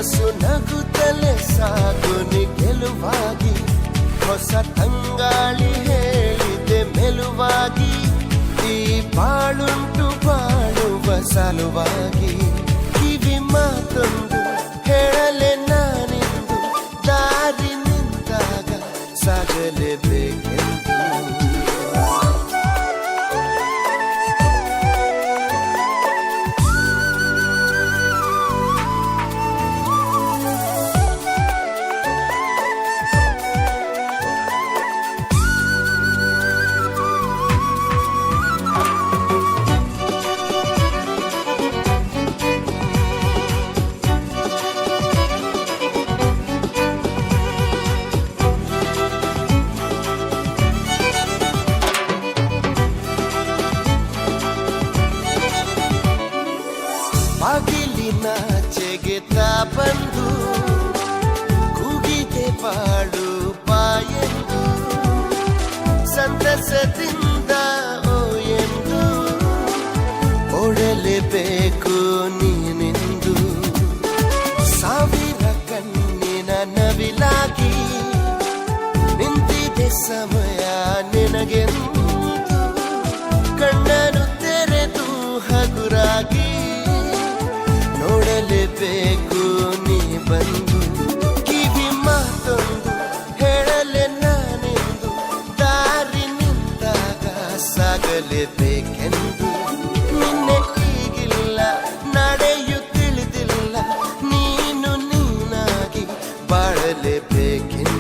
ನಸು ನಗುತ್ತಲೇ ಸಾಗುನಿ ಗೆಲುವಾಗಿ ಹೊಸ ತಂಗಾಳಿ ಹೇಳಿದೆ ಮೆಲುವಾಗಿ ಈ ಬಾಳುಂಟು ಬಾಳುವ ಸಲುವಾಗಿ ಕಿವಿ ಮಾತೊಂದು ಹೇಳಲೆ ನಾನಿಂದು ದಾರಿ ನಿಂತಾಗ ಸಾಗಲೇಬೇಕೆಂದು ಬಾಗಿಲಿನಾಚೆಗೆ ಬಂದು ಕೂಗಿದೆ ಬಾಳು ಬಾಯೆಂದು ಸಂತಸದಿಂದ ಓ ಎಂದು ಓಡಲೇಬೇಕು ನೀನೆಂದು ಸಾವಿರ ಕಣ್ಣಿನ ನವಿಲಾಗಿ ನಿಂತಿದೆ ಸಮಯ ನಿನಗೆಂದು ಕಣ್ಣನು ತೆರೆದು ಹಗುರಾಗಿ ನೋಡಲೇಬೇಕು ನೀ ಬಂದು ಕಿವಿ ಮಾತೊಂದು ಹೇಳಲೆ ನಾನೆಂದು ದಾರಿ ನಿಂತಾಗ ಸಾಗಲೇಬೇಕೆಂದು ನಿನ್ನೆ ಈಗಿಲ್ಲ ನಡೆಯು ತಿಳಿದಿಲ್ಲ ನೀನು ನೀನಾಗಿ ಬಾಳಲೇಬೇಕೆಂದು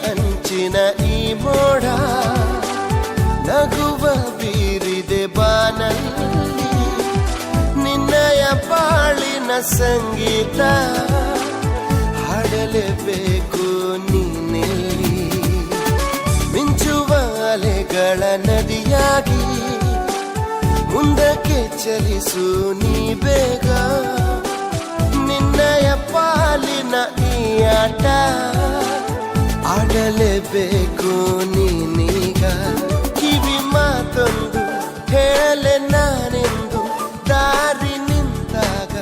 ಅಂಚಿನ ಈ ಮೋಡ ನಗುವ ಬೀರಿದೆ ಬಾನಲ್ಲಿ ನಿನ್ನಯ ಬಾಳಿನ ಸಂಗೀತ ಹಾಡಲೇಬೇಕು ನೀನೆಲ್ಲಿ ಮಿಂಚುವ ಅಲೆಗಳ ನದಿಯಾಗಿ ಮುಂದಕ್ಕೆ ಚಲಿಸು ನೀ ಬೇಗ ನಿನ್ನಯ ಪಾಲಿನ ಈ ಆಟ ಆಡಲೇಬೇಕು ನೀನೀಗ ಕಿವಿ ಮಾತೊಂದು ಹೇಳಲೆ ನಾನೆಂದು ದಾರಿ ನಿಂತಾಗ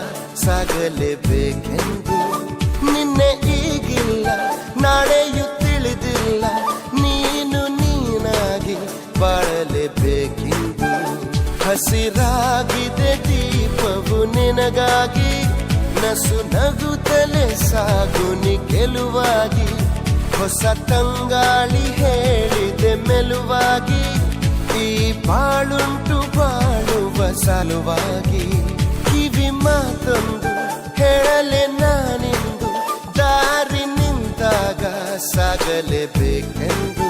ಸಾಗಲೇಬೇಕೆಂದು ನಿನ್ನೆ ಈಗಿಲ್ಲ ನಾಳೆಯೂ ತಿಳಿದಿಲ್ಲ ನೀನು ನೀನಾಗಿ ಬಾಳಲೇಬೇಕೆಂದು ಹಸಿರಾಗಿದೆ ದೀಪವು ನಿನಗಾಗಿ ನಸು ನಗುತ್ತಲೇ ಸಾಗುನಿ ಗೆಲುವಾಗಿ ಹೊಸ ತಂಗಾಳಿ ಹೇಳಿದೆ ಮೆಲುವಾಗಿ ಈ ಬಾಳುಂಟು ಬಾಳುವ ಸಲುವಾಗಿ ಕಿವಿ ಮಾತೊಂದು ಹೇಳಲೆ ನಾನಿಂದು ದಾರಿ ನಿಂತಾಗ ಸಾಗಲೇಬೇಕೆಂದು